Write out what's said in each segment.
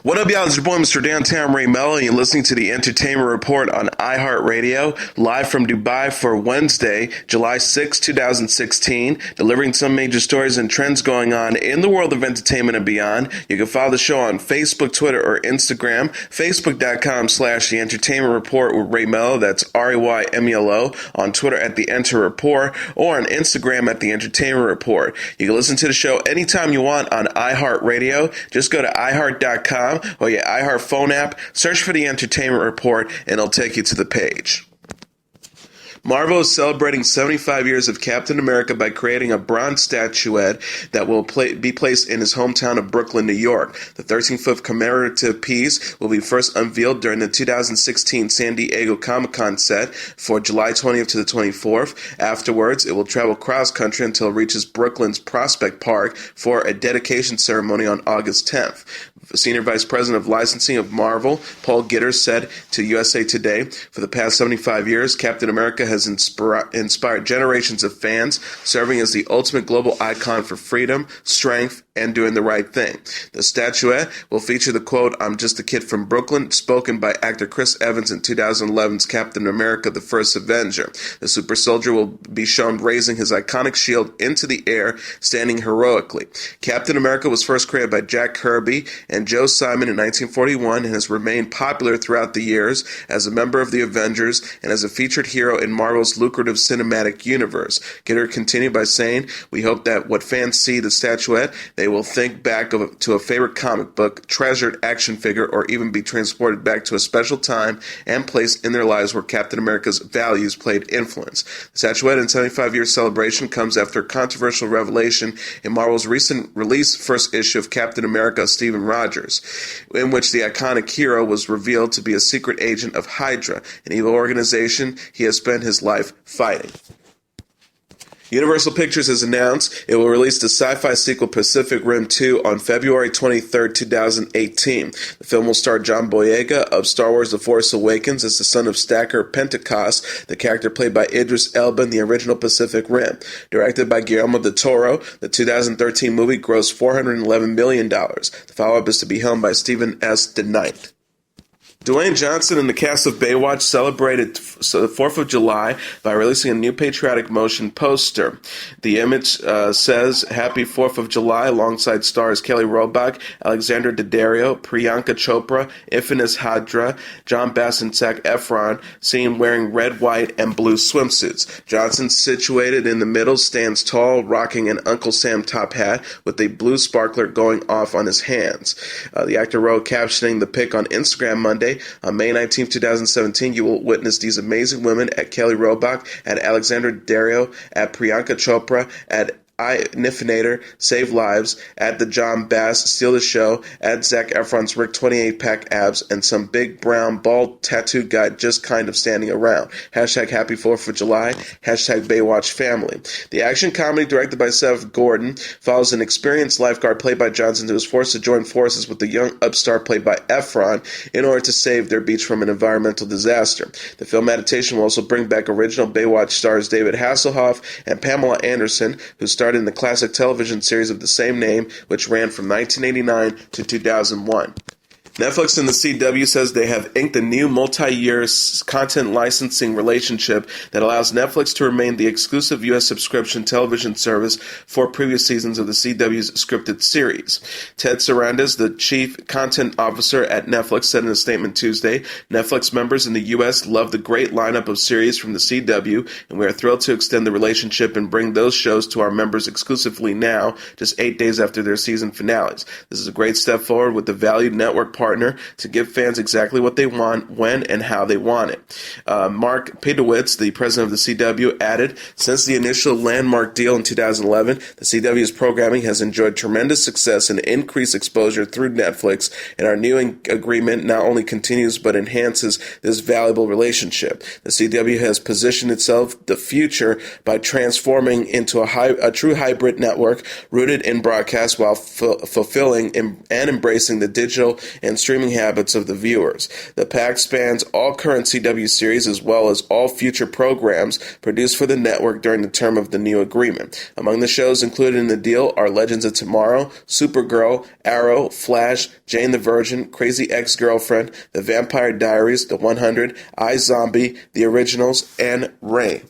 What up, y'all? It's your boy, Mr. Downtown Ray Melo, and you're listening to the Entertainment Report on iHeartRadio, live from Dubai for Wednesday, July 6, 2016, delivering some major stories and trends going on in the world of entertainment and beyond. You can follow the show on Facebook, Twitter, or Instagram, facebook.com/The Entertainment Report with Ray Melo, that's RAYMELO, on Twitter at The Enter Report, or on Instagram at The Entertainment Report. You can listen to the show anytime you want on iHeartRadio. Just go to iHeart.com or your iHeart phone app, search for The Entertainment Report, and it'll take you to the page. Marvel is celebrating 75 years of Captain America by creating a bronze statuette that will be placed in his hometown of Brooklyn, New York. The 13-foot commemorative piece will be first unveiled during the 2016 San Diego Comic-Con set for July 20th to the 24th. Afterwards, it will travel cross-country until it reaches Brooklyn's Prospect Park for a dedication ceremony on August 10th. Senior Vice President of Licensing of Marvel, Paul Gitters, said to USA Today, "For the past 75 years, Captain America has inspired generations of fans, serving as the ultimate global icon for freedom, strength, and doing the right thing." The statuette will feature the quote, "I'm just a kid from Brooklyn," spoken by actor Chris Evans in 2011's Captain America: The First Avenger. The super soldier will be shown raising his iconic shield into the air, standing heroically. Captain America was first created by Jack Kirby and Joe Simon in 1941 and has remained popular throughout the years as a member of the Avengers and as a featured hero in Marvel's lucrative cinematic universe. Gitter continued by saying, "We hope that when fans see the statuette, they will think back to a favorite comic book, treasured action figure, or even be transported back to a special time and place in their lives where Captain America's values played influence." The statuette and 75-year celebration comes after a controversial revelation in Marvel's recent release first issue of Captain America: Stephen Rogers, in which the iconic hero was revealed to be a secret agent of Hydra, an evil organization he has spent his life fighting. Universal Pictures has announced it will release the sci-fi sequel Pacific Rim 2 on February 23, 2018. The film will star John Boyega of Star Wars The Force Awakens as the son of Stacker Pentecost, the character played by Idris Elba in the original Pacific Rim. Directed by Guillermo del Toro, the 2013 movie grossed $411 million. The follow-up is to be helmed by Stephen S. DeKnight. Dwayne Johnson and the cast of Baywatch celebrated the 4th of July by releasing a new patriotic motion poster. The image says, "Happy 4th of July," alongside stars Kelly Roebuck, Alexander Daddario, Priyanka Chopra, Ifeanyi Hadra, John Bass, and Zac Efron, seen wearing red, white, and blue swimsuits. Johnson, situated in the middle, stands tall, rocking an Uncle Sam top hat with a blue sparkler going off on his hands. The actor wrote, captioning the pic on Instagram Monday, "On May 19, 2017, you will witness these amazing women at Kelly Roebuck, at Alexander Daddario, at Priyanka Chopra, at Nifinator, Save Lives, at the John Bass, Steal the Show, at Zac Efron's Rick 28-pack abs, and some big brown bald tattooed guy just kind of standing around. Hashtag Happy 4th of July, hashtag Baywatch family." The action comedy, directed by Seth Gordon, follows an experienced lifeguard played by Johnson who is forced to join forces with the young upstart played by Efron in order to save their beach from an environmental disaster. The film adaptation will also bring back original Baywatch stars David Hasselhoff and Pamela Anderson, who starred in the classic television series of the same name, which ran from 1989 to 2001. Netflix and the CW says they have inked a new multi-year content licensing relationship that allows Netflix to remain the exclusive U.S. subscription television service for previous seasons of the CW's scripted series. Ted Sarandos, the chief content officer at Netflix, said in a statement Tuesday, "Netflix members in the U.S. love the great lineup of series from the CW, and we are thrilled to extend the relationship and bring those shows to our members exclusively now, just 8 days after their season finales. This is a great step forward with the valued network partner to give fans exactly what they want, when and how they want it." Mark Pedowitz, the president of the CW, added, "Since the initial landmark deal in 2011, the CW's programming has enjoyed tremendous success and increased exposure through Netflix, and our new agreement not only continues but enhances this valuable relationship. The CW has positioned itself the future by transforming into a true hybrid network rooted in broadcast while fulfilling and embracing the digital and and streaming habits of the viewers. The pact spans all current CW series as well as all future programs produced for the network during the term of the new agreement. Among the shows included in the deal are Legends of Tomorrow, Supergirl, Arrow, Flash, Jane the Virgin, Crazy Ex-Girlfriend, The Vampire Diaries, The 100, iZombie, The Originals, and Ray.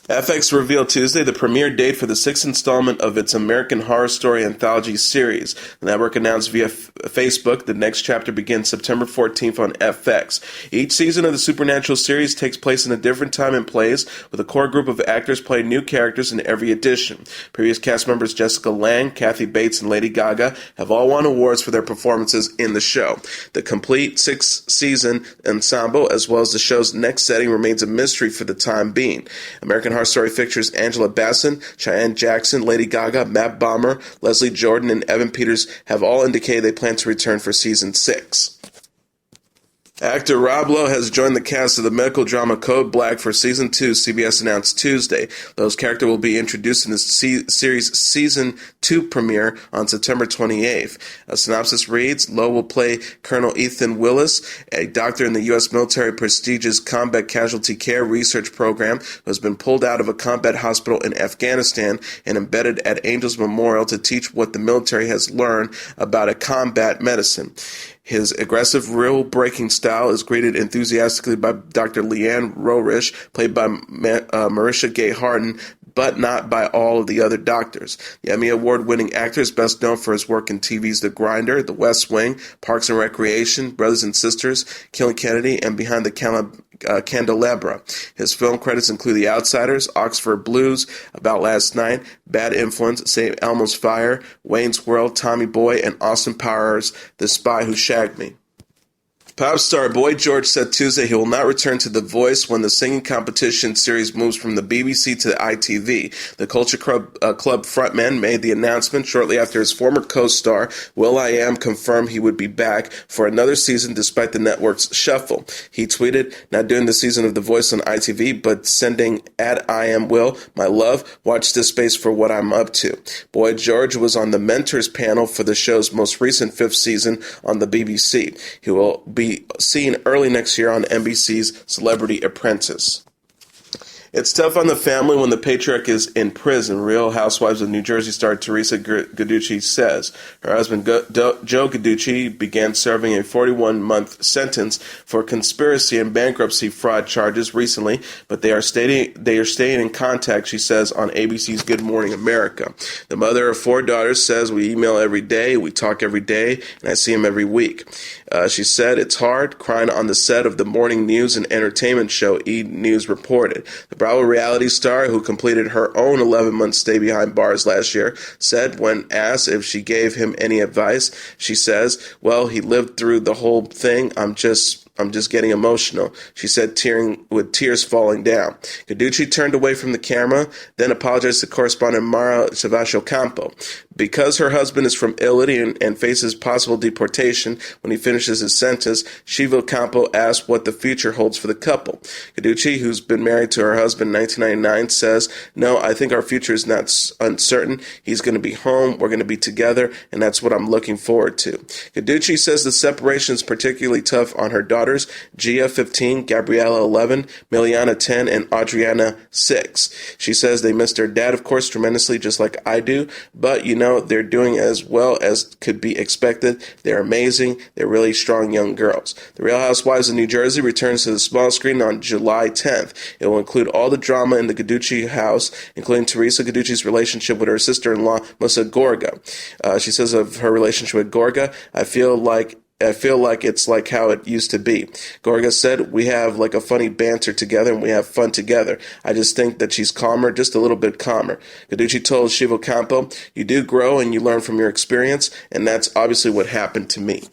FX revealed Tuesday the premiere date for the sixth installment of its American Horror Story anthology series. The network announced via Facebook the next chapter begins September 14th on FX. Each season of the Supernatural series takes place in a different time and place, with a core group of actors playing new characters in every edition. Previous cast members Jessica Lange, Kathy Bates, and Lady Gaga have all won awards for their performances in the show. The complete six-season ensemble, as well as the show's next setting, remains a mystery for the time being. American Horror Story features Angela Bassett, Cheyenne Jackson, Lady Gaga, Matt Bomer, Leslie Jordan, and Evan Peters have all indicated they plan to return for Season 6. Actor Rob Lowe has joined the cast of the medical drama Code Black for Season 2, CBS announced Tuesday. Lowe's character will be introduced in the series' Season 2 premiere on September 28th. A synopsis reads, Lowe will play Colonel Ethan Willis, a doctor in the U.S. military prestigious Combat Casualty Care Research Program who has been pulled out of a combat hospital in Afghanistan and embedded at Angels Memorial to teach what the military has learned about a combat medicine. His aggressive, rule-breaking style is greeted enthusiastically by Dr. Leanne Rorish, played by Marisha Gay Harden, but not by all of the other doctors. The Emmy Award-winning actor is best known for his work in TV's The Grinder, The West Wing, Parks and Recreation, Brothers and Sisters, Killing Kennedy, and Behind the Candelabra. His film credits include The Outsiders, Oxford Blues, About Last Night, Bad Influence, St. Elmo's Fire, Wayne's World, Tommy Boy, and Austin Powers' The Spy Who Shagged Me. Pop star Boy George said Tuesday he will not return to The Voice when the singing competition series moves from the BBC to the ITV. The Culture Club frontman made the announcement shortly after his former co-star will.i.am confirmed he would be back for another season despite the network's shuffle. He tweeted, not doing the season of The Voice on ITV, but sending @IamWill, my love, watch this space for what I'm up to. Boy George was on the Mentors panel for the show's most recent fifth season on the BBC. He will be seen early next year on NBC's Celebrity Apprentice. It's tough on the family when the patriarch is in prison, Real Housewives of New Jersey star Teresa Giudice says. Her husband, Joe Giudice, began serving a 41-month sentence for conspiracy and bankruptcy fraud charges recently, but they are staying in contact, she says, on ABC's Good Morning America. The mother of four daughters says, we email every day, we talk every day, and I see him every week. She said, it's hard, crying on the set of the morning news and entertainment show E! News reported. The Bravo reality star, who completed her own 11-month stay behind bars last year, said when asked if she gave him any advice, she says, well, he lived through the whole thing. I'm just getting emotional, she said, with tears falling down. Giudice turned away from the camera, then apologized to correspondent Mara Savascio-Campo. Because her husband is from Italy and faces possible deportation when he finishes his sentence, Shiva Campo asked what the future holds for the couple. Giudice, who's been married to her husband in 1999, says, no, I think our future is not uncertain. He's going to be home, we're going to be together, and that's what I'm looking forward to. Giudice says the separation is particularly tough on her daughters, Gia, 15, Gabriella, 11, Miliana, 10, and Adriana, 6. She says they miss their dad, of course, tremendously, just like I do, but, they're doing as well as could be expected. They're amazing. They're really strong young girls. The Real Housewives of New Jersey returns to the small screen on July 10th. It will include all the drama in the Giudice house, including Teresa Giudice's relationship with her sister-in-law, Melissa Gorga. She says of her relationship with Gorga, I feel like it's like how it used to be. Gorga said, we have like a funny banter together and we have fun together. I just think that she's calmer, just a little bit calmer. Giudice told Shiva Campo, you do grow and you learn from your experience, and that's obviously what happened to me.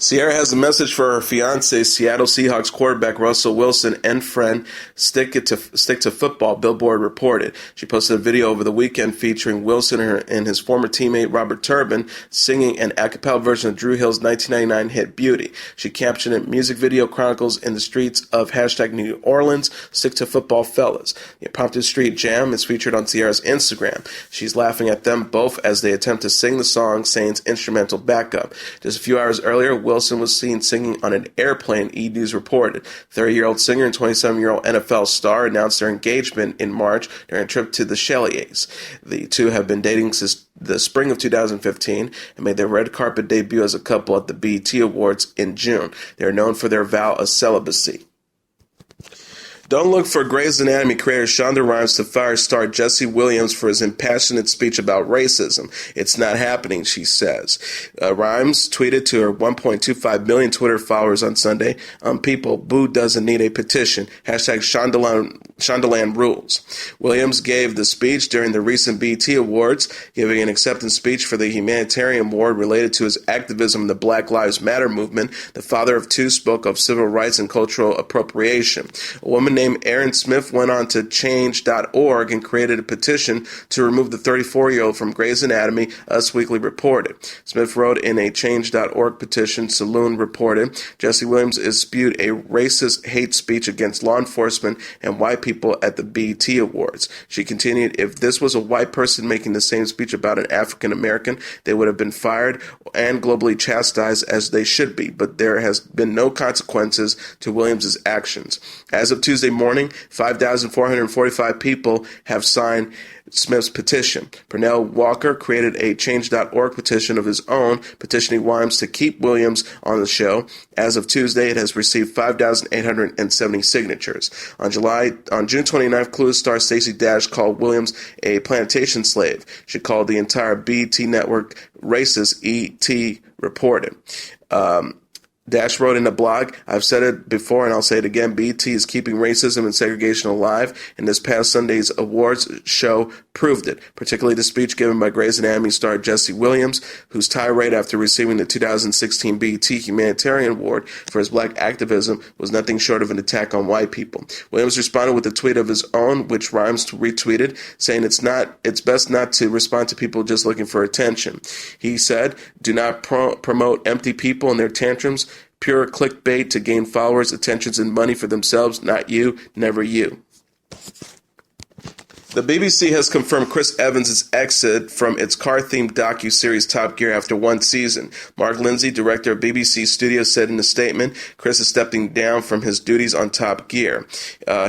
Ciara has a message for her fiancee, Seattle Seahawks quarterback Russell Wilson, and friend. Stick to football, Billboard reported. She posted a video over the weekend featuring Wilson and his former teammate Robert Turbin singing an a cappella version of Drew Hill's 1999 hit Beauty. She captioned it, "Music video chronicles in the streets of #New Orleans. Stick to football, fellas." The impromptu street jam is featured on Ciara's Instagram. She's laughing at them both as they attempt to sing the song, saying it's instrumental backup. Just a few hours earlier, Wilson was seen singing on an airplane, E! News reported. 30-year-old singer and 27-year-old NFL star announced their engagement in March during a trip to the Chalets. The two have been dating since the spring of 2015 and made their red carpet debut as a couple at the BET Awards in June. They are known for their vow of celibacy. Don't look for Grey's Anatomy creator Shonda Rhimes to fire star Jesse Williams for his impassioned speech about racism. It's not happening, she says. Rhimes tweeted to her 1.25 million Twitter followers on Sunday, "People, Boo doesn't need a petition. Shondaland rules." Williams gave the speech during the recent BET Awards, giving an acceptance speech for the humanitarian award related to his activism in the Black Lives Matter movement. The father of two spoke of civil rights and cultural appropriation. A woman named Erin Smith went on to change.org and created a petition to remove the 34-year-old from Grey's Anatomy, Us Weekly reported. Smith wrote in a change.org petition, Saloon reported, Jesse Williams has spewed a racist hate speech against law enforcement and white people at the BET Awards. She continued, "If this was a white person making the same speech about an African American, they would have been fired and globally chastised as they should be, but there has been no consequences to Williams' actions." As of Tuesday morning, 5,445 people have signed Smith's petition. Pernell Walker created a change.org petition of his own, petitioning Williams to keep Williams on the show. As of Tuesday, it has received 5,870 signatures. On June 29th, Clueless star Stacey Dash called Williams a plantation slave. She called the entire BET network racist, ET reported. Dash wrote in a blog, "I've said it before and I'll say it again, BET is keeping racism and segregation alive, and this past Sunday's awards show proved it, particularly the speech given by Grey's Anatomy star Jesse Williams, whose tirade after receiving the 2016 BET Humanitarian Award for his black activism was nothing short of an attack on white people." Williams responded with a tweet of his own, which Rhimes retweeted, saying it's best not to respond to people just looking for attention. He said, "Do not promote empty people and their tantrums. Pure clickbait to gain followers, attentions, and money for themselves. Not you, never you." The BBC has confirmed Chris Evans' exit from its car-themed docu-series Top Gear after one season. Mark Lindsay, director of BBC Studios, said in a statement, Chris is stepping down from his duties on Top Gear.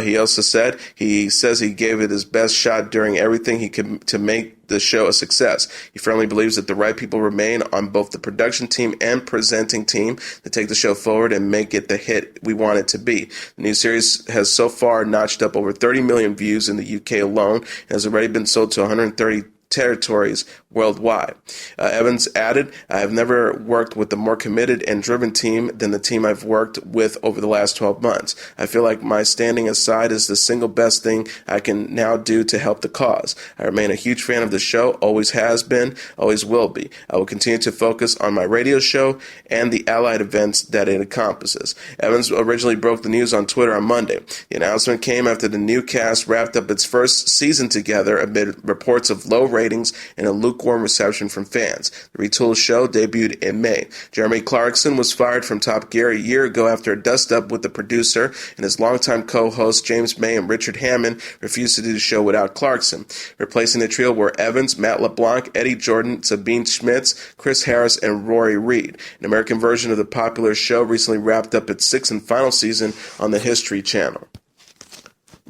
He also said he gave it his best shot during everything he could to make the show a success. He firmly believes that the right people remain on both the production team and presenting team to take the show forward and make it the hit we want it to be. The new series has so far notched up over 30 million views in the UK alone and has already been sold to 130 territories worldwide. Evans added, "I have never worked with a more committed and driven team than the team I've worked with over the last 12 months. I feel like my standing aside is the single best thing I can now do to help the cause. I remain a huge fan of the show, always has been, always will be. I will continue to focus on my radio show and the allied events that it encompasses." Evans originally broke the news on Twitter on Monday. The announcement came after the new cast wrapped up its first season together amid reports of low ratings and a lukewarm reception from fans. The retooled show debuted in May. Jeremy Clarkson was fired from Top Gear a year ago after a dust-up with the producer, and his longtime co-hosts James May and Richard Hammond refused to do the show without Clarkson. Replacing the trio were Evans, Matt LeBlanc, Eddie Jordan, Sabine Schmitz, Chris Harris, and Rory Reed. An American version of the popular show recently wrapped up its sixth and final season on the History Channel.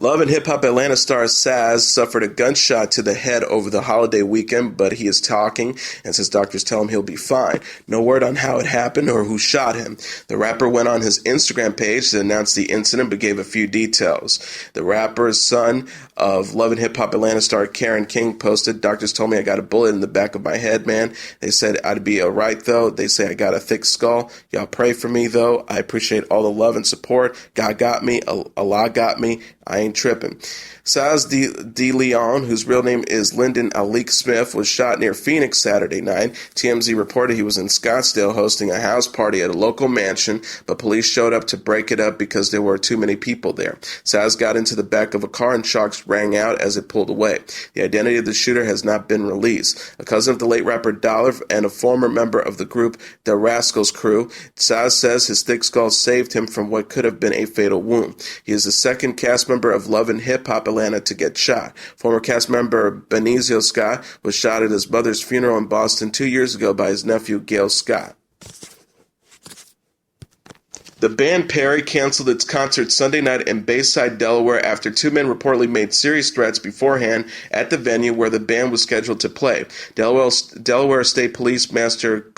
Love and hip-hop Atlanta star Saz suffered a gunshot to the head over the holiday weekend, but he is talking and says doctors tell him he'll be fine. No word on how it happened or who shot him. The rapper went on his Instagram page to announce the incident but gave a few details. The rapper's son of Love and hip-hop Atlanta star Karen King posted, "Doctors told me I got a bullet in the back of my head, man. They said I'd be all right, though. They say I got a thick skull. Y'all pray for me, though. I appreciate all the love and support. God got me. Allah got me. I ain't tripping. Saz Deleon, whose real name is Lyndon Alik Smith, was shot near Phoenix Saturday night. TMZ reported he was in Scottsdale hosting a house party at a local mansion, but police showed up to break it up because there were too many people there. Saz got into the back of a car and shots rang out as it pulled away. The identity of the shooter has not been released. A cousin of the late rapper Dollar and a former member of the group The Rascals Crew, Saz says his thick skull saved him from what could have been a fatal wound. He is the second cast member of Love and Hip Hop Atlanta to get shot. Former cast member Benicio Scott was shot at his mother's funeral in Boston 2 years ago by his nephew Gail Scott. The band Perry canceled its concert Sunday night in Bayside, Delaware after two men reportedly made serious threats beforehand at the venue where the band was scheduled to play. Delaware State Police Master